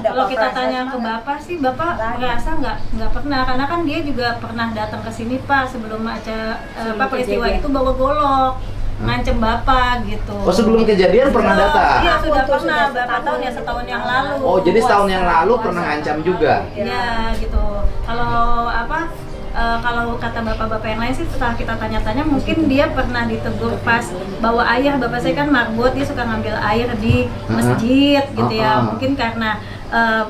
Kalau kita tanya ke Bapak sih, Bapak merasa nggak pernah, karena kan dia juga pernah datang ke sini Pak sebelum peristiwa itu bawa golok ngancem Bapak gitu. Oh, sebelum kejadian pernah datang? Iya, sudah pernah berapa tahun ya, setahun yang lalu. Oh, jadi setahun yang lalu pernah ngancam juga? Iya, gitu. Kalau kata bapak-bapak yang lain sih, setelah kita tanya-tanya mungkin dia pernah ditegur pas bawa air. Bapak saya kan marbot, dia suka ngambil air di masjid gitu ya. Mungkin karena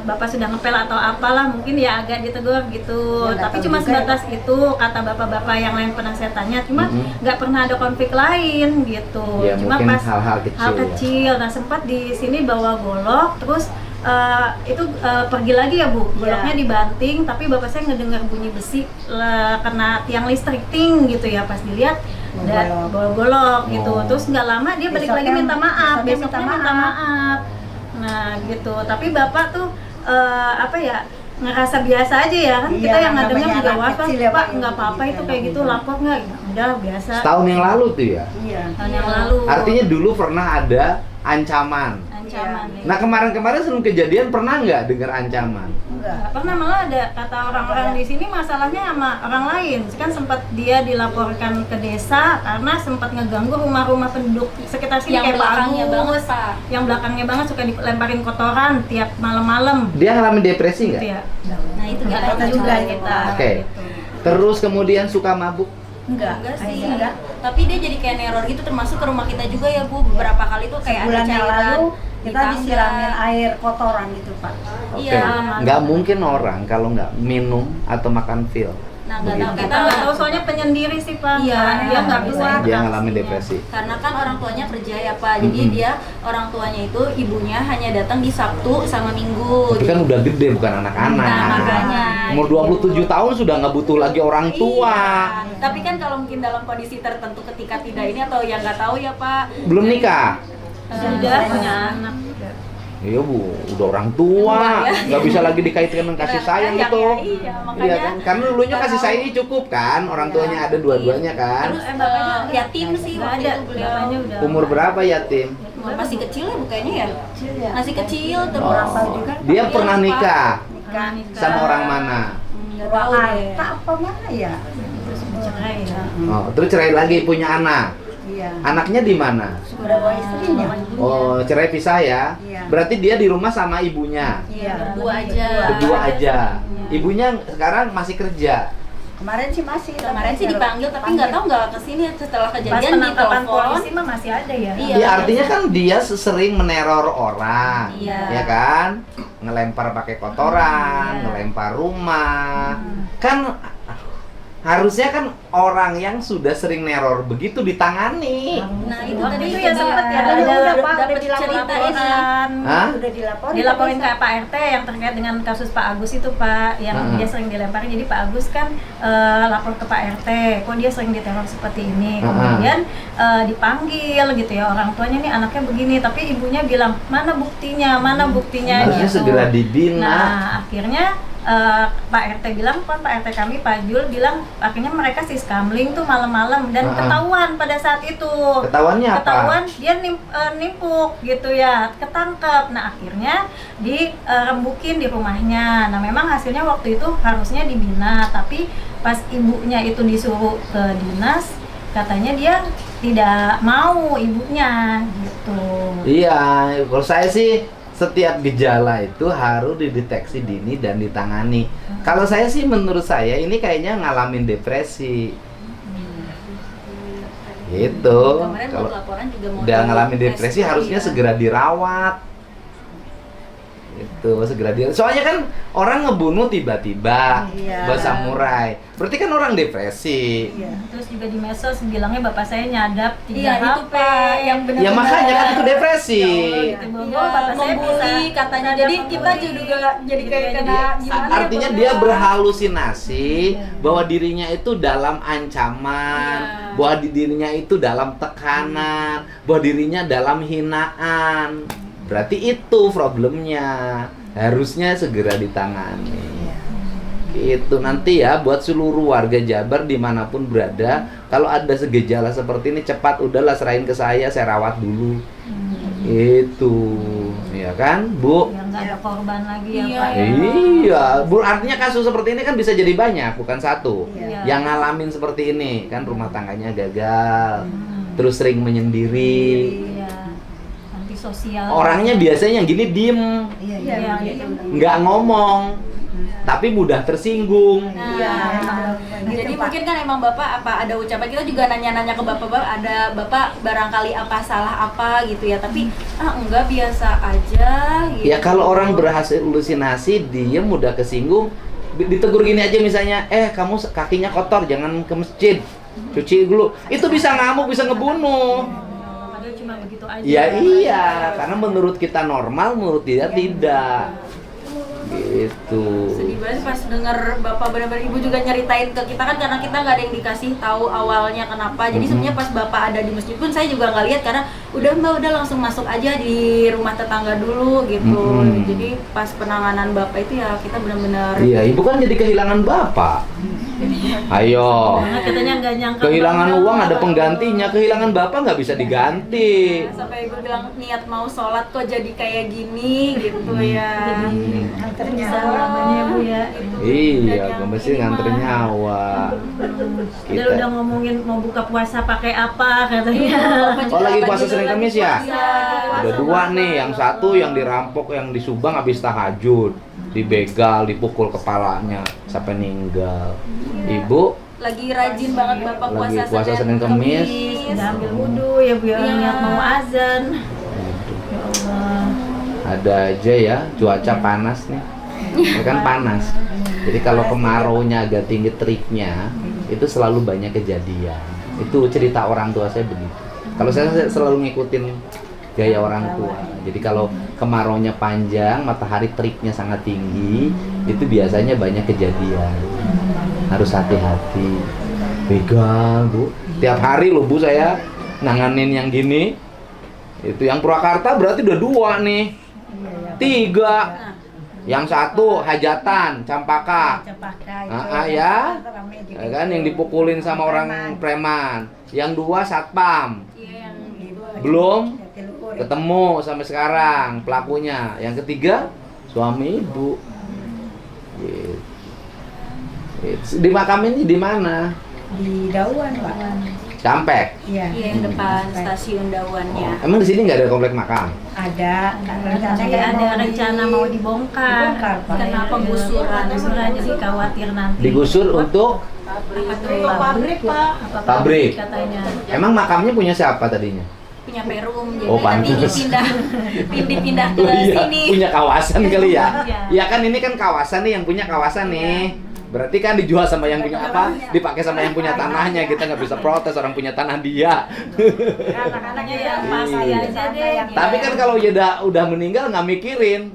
bapak sudah ngepel atau apalah, mungkin ya agak ditegur gitu. Tapi cuma sebatas itu kata bapak-bapak yang lain pernah saya tanya. Cuma nggak pernah ada konflik lain gitu. Ya, cuma mungkin pas hal kecil. Nah, sempat di sini bawa golok, terus pergi lagi ya Bu, goloknya dibanting, tapi bapak saya ngedengar bunyi besi kena tiang listrik ting gitu ya, pas dilihat bawa golok gitu. Terus nggak lama dia balik lagi minta maaf, besoknya minta maaf. Nah gitu, tapi bapak tuh ngerasa biasa aja ya kan, kita yang nggak dengar juga was-was, Pak nggak apa-apa itu kayak gitu, lapor nggak? Udah biasa. Setahun yang lalu tuh ya? Iya, tahun yang lalu. Artinya dulu pernah ada ancaman. Nah, kemarin-kemarin sebelum kejadian pernah nggak dengar ancaman? Enggak pernah, malah ada kata orang-orang di sini masalahnya sama orang lain. Kan sempat dia dilaporkan ke desa karena sempat ngeganggu rumah-rumah penduduk sekitar sini, yang kayak belakangnya Pak Agus, banget Pak. yang belakangnya banget suka dilemparin kotoran tiap malam-malam. Dia ngalamin depresi nggak? Gitu ya. Nah itu Nggak kita tahu juga kita. kita. Oke. Terus kemudian suka mabuk? Enggak sih. Tapi dia jadi kayak neror gitu, termasuk ke rumah kita juga ya Bu. Beberapa kali tuh kayak ada cairan kita disiramin air kotoran gitu Pak. Oke. Iya. Nggak mungkin orang kalau nggak minum atau makan pil. Nah, nggak tahu, Kita nggak tahu soalnya penyendiri sih Pak. Iya, Dia nggak bisa. keluar. Dia ngalamin depresi. Karena kan orang tuanya kerja ya Pak, jadi dia orang tuanya itu ibunya hanya datang di Sabtu sama Minggu. Tapi kan udah gede, bukan anak-anak. Nah, makanya. Umur 27 tahun sudah nggak butuh lagi orang tua. Iya. Tapi kan kalau mungkin dalam kondisi tertentu ketika tidak ini atau yang nggak tahu ya Pak. Belum nikah? Sudah punya anak. Iya Bu, udah orang tua, nggak bisa lagi dikaitkan dengan kasih sayang Iya, itu. iya, makanya. Iya kan? Karena dulunya kasih sayangnya cukup kan, orang tuanya ada dua-duanya kan. Terus yatim sih Nggak waktu ada, itu beliau. bapaknya udah. Umur berapa yatim? Masih kecil ya bukannya ya? Masih kecil terus. Dia pernah nikah Nikah. sama orang mana? Nggak tahu deh. Apa mana ya? Terus bercerai ya. Oh, terus cerai lagi punya anak. Iya. Anaknya di mana? Sudah bawa istrinya. Oh, cerai pisah ya. Iya. Berarti dia di rumah sama ibunya. Iya. Berdua aja. Berdua aja. Ibunya sekarang masih kerja. Kemarin sih masih. Kemarin sih dipanggil tapi nggak tahu nggak kesini setelah Pas kejadian di penangkapan telepon. polisi mah masih ada ya. Iya. Ya artinya kan dia sering meneror orang, Iya. ya kan? Ngelempar pakai kotoran, Iya. ngelempar rumah. Kan harusnya kan orang yang sudah sering neror begitu ditangani. Nah itu Waktu tadi itu ya sempet ya Udah, ada Pak, dapat udah cerita ini. Hah? Udah dilaporin. Dilaporin ke Pak RT yang terkait dengan kasus Pak Agus itu Pak, yang dia sering dilemparin. Jadi Pak Agus kan lapor ke Pak RT, kok dia sering diteror seperti ini. Kemudian dipanggil gitu ya orang tuanya, nih anaknya begini, tapi ibunya bilang mana buktinya, Harusnya gitu. segera dibina. Nah akhirnya Pak RT bilang, Pak RT kami Pak Jul bilang akhirnya mereka siskamling tuh malam-malam dan ketahuan pada saat itu. Ketahuannya apa? Ketahuan dia nimpuk gitu ya, ketangkep. Nah akhirnya dirembukin di rumahnya. Nah memang hasilnya waktu itu harusnya dibina, tapi pas ibunya itu disuruh ke dinas, katanya dia tidak mau ibunya gitu. Iya, kalau saya sih setiap gejala itu harus dideteksi dini dan ditangani. Kalau saya sih, menurut saya ini kayaknya ngalamin depresi. Gitu. Kemarin Kalau buat laporan juga mau udah ngalamin tes depresi lagi harusnya ya. segera dirawat. Itu segera soalnya kan orang ngebunuh tiba-tiba, Iya. buat samurai. Berarti kan orang depresi. Iya. Terus juga di medsos bilangnya bapak saya nyadap 3 Iya itu HP. Pak yang benar. Ya makanya kan itu depresi. Iya, bapak saya bisa katanya. Jadi kita juga jadi kayak kena gimana? Artinya dia berhalusinasi bahwa dirinya itu dalam ancaman, bahwa dirinya itu dalam tekanan, bahwa dirinya dalam hinaan. Berarti itu problemnya. Harusnya segera ditangani. Itu nanti ya buat seluruh warga Jabar dimanapun berada, kalau ada gejala seperti ini cepat udahlah serahin ke saya rawat dulu. Itu, ya kan, Bu? yang nggak ada korban lagi ya Iya. Pak ya. Iya, artinya kasus seperti ini kan bisa jadi banyak, bukan satu. Iya. Yang ngalamin seperti ini kan rumah tangganya gagal, terus sering menyendiri. Iya. Antisosial. Orangnya biasanya yang gini diem, Iya, Iya, iya. gitu. nggak ngomong, tapi mudah tersinggung. Nah, Iya, gitu, jadi Pak. mungkin kan emang Bapak apa ada ucapan, kita juga nanya-nanya ke Bapak, ada Bapak barangkali apa salah apa gitu ya, tapi enggak, biasa aja gitu. Ya kalau orang berhasil halusinasi, diem mudah kesinggung, ditegur gini aja misalnya, kamu kakinya kotor, jangan ke masjid, cuci dulu. Itu bisa ngamuk, bisa ngebunuh. Padahal cuma begitu aja. Ya iya, karena menurut kita normal, menurut dia tidak. Gitu. Sedih banget pas denger Bapak benar-benar, Ibu juga nyeritain ke kita kan, karena kita nggak ada yang dikasih tahu awalnya kenapa. Jadi sebenarnya pas Bapak ada di masjid pun saya juga nggak lihat, karena udah Mbak udah langsung masuk aja di rumah tetangga dulu gitu. Jadi pas penanganan Bapak itu ya kita benar-benar Iya, ibu kan jadi kehilangan bapak. Ayo. Karena katanya nggak nyangka. Kehilangan banget. uang ada penggantinya, kehilangan bapak nggak bisa diganti. sampai gue bilang niat mau sholat kok jadi kayak gini gitu ya. Ternyata bisa namanya Bu ya. Gitu. Dan Iya, yang gue mesti ini nganter mah, nyawa. Dia udah ngomongin mau buka puasa pakai apa katanya. Oh, lagi puasa Senin Kamis ya? Iya. Udah dua nih, yang satu yang dirampok, yang di Subang habis tahajud, dibegal, dipukul kepalanya sampai meninggal. Ibu Lagi rajin banget Bapak Lagi puasa, puasa Senin Kamis. Udah ambil wudhu ya Bu ya, Iya. niat mau azan. Ya Allah. ada aja ya, cuaca panas nih. Ini kan panas. Jadi kalau kemaraunya agak tinggi teriknya, itu selalu banyak kejadian. Itu cerita orang tua saya begitu. Kalau saya selalu ngikutin gaya orang tua. Jadi kalau kemaraunya panjang, matahari teriknya sangat tinggi, itu biasanya banyak kejadian. Harus hati-hati. Begal, Bu. Tiap hari loh Bu saya nanganin yang gini. Itu yang Purwakarta berarti udah dua nih. 3. Yang satu hajatan, Campaka. Cempaka Ya. rame juga. Ya kan yang dipukulin sama orang preman. Yang 2 satpam. Iya, yang Belum Jatiluhur. ketemu sampai sekarang pelakunya. Yang ketiga suami ibu. Gitu. Dimakamin di mana? Di Dauan, Pak. Campek. Iya. Iya, yang depan stasiun Dawannya. Emang di sini nggak ada komplek makam? Ada. Jadi ada rencana mau dibongkar. Dibongkar, Pak. Kenapa gusuran? Gusuran jadi khawatir nanti. Digusur untuk Pabrik Pak. Apa Pabrik. katanya. emang makamnya punya siapa tadinya? Punya Perum, jadi Oh, nanti pantes. dipindah ke Oh iya, sini. punya kawasan kali ya? Iya. Ya kan ini kan kawasan nih, yang punya kawasan nih. Berarti kan dijual sama yang punya apa? Dipakai sama yang punya tanahnya. Kita nggak bisa protes, orang punya tanah dia. Anak-anaknya yang Iya. pasti aja deh. Tapi kan kalau dia udah meninggal nggak mikirin.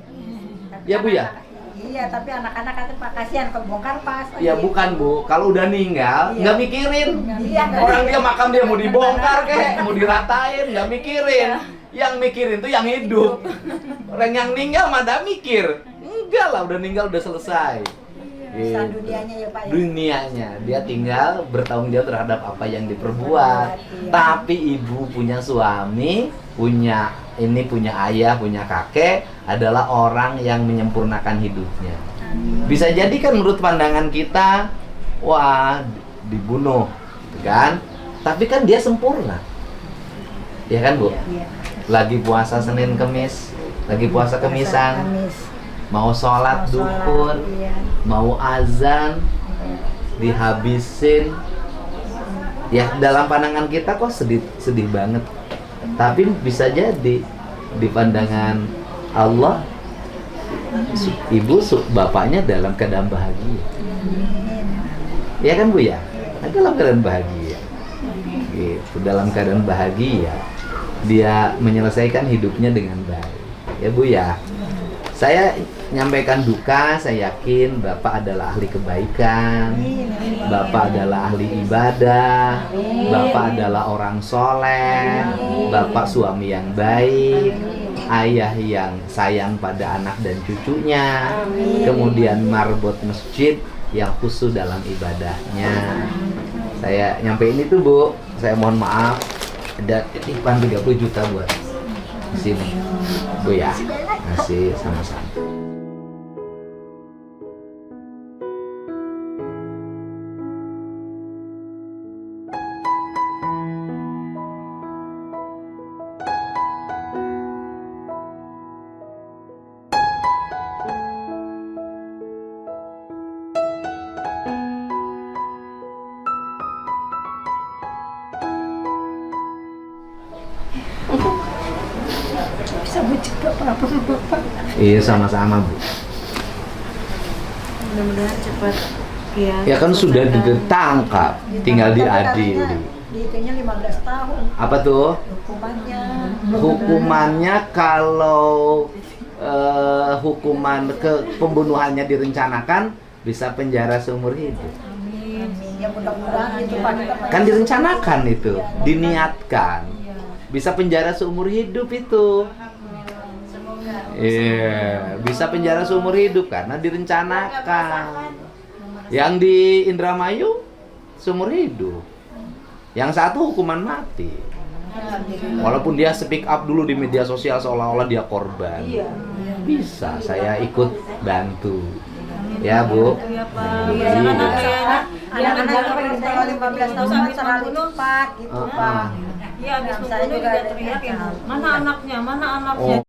Ya, Bu, ya? Iya, tapi anak-anak kata Pak kasihan kalau bongkar pas. Ya bukan Bu, kalau udah meninggal Iya. nggak mikirin. Iya, nggak Orang mikirin. dia makam dia mau dibongkar kek, mau diratain, nggak mikirin. Yang mikirin tuh yang hidup. Orang yang meninggal mah nggak mikir. Enggak lah, udah meninggal udah selesai. Urusan Gitu. dunianya ya, Pak ya. Dunianya, dia tinggal bertanggung jawab terhadap apa yang diperbuat. Iya. Tapi ibu punya suami, punya ayah, punya kakek, adalah orang yang menyempurnakan hidupnya. Bisa jadi kan menurut pandangan kita, wah dibunuh, gitu kan? Tapi kan dia sempurna, ya kan Bu? Iya. Lagi puasa Senin Kemis, lagi puasa Kemisan, Kamis. mau sholat Mau sholat, duhur, iya. mau azan, dihabisin. Ya dalam pandangan kita kok sedih banget. Tapi bisa jadi di pandangan Allah, bapaknya dalam keadaan bahagia. Ya kan Bu ya? Dalam keadaan bahagia. Gitu, dalam keadaan bahagia. Dia menyelesaikan hidupnya dengan baik. Ya Bu ya. Saya nyampaikan duka, saya yakin Bapak adalah ahli kebaikan, Bapak adalah ahli ibadah, Bapak adalah orang soleh, Bapak suami yang baik, ayah yang sayang pada anak dan cucunya, kemudian marbot masjid yang khusyuk dalam ibadahnya. Saya nyampein itu Bu, saya mohon maaf, ada titipan 30 juta buat di sini Bu ya. Kasih sama-sama. Bisa bujuk Bapak. Iya, sama-sama, Bu. Mudah-mudahan cepat ya. Ya kan sudah ditangkap, tinggal diadili. Dihitungnya 15 tahun Apa tuh? hukumannya. Hukumannya kalau hukuman pembunuhannya direncanakan bisa penjara seumur hidup. Amin. Ya mudah-mudahan itu Pak. Kita Kan direncanakan itu, diniatkan. Bisa penjara seumur hidup itu. Iya, bisa penjara seumur hidup karena direncanakan. Yang di Indramayu seumur hidup. Yang satu hukuman mati. Walaupun dia speak up dulu di media sosial seolah-olah dia korban. Bisa, saya ikut bantu. Ya, Bu. Iya, Pak. Iya. Karena kayaknya Anak-anak kalau 15 tahun Habis terlalu membunuh. cepat gitu Pak. Iya, habis Saya membunuh juga juga ada teriakin, niatan. mana anaknya, mana anaknya. Oh.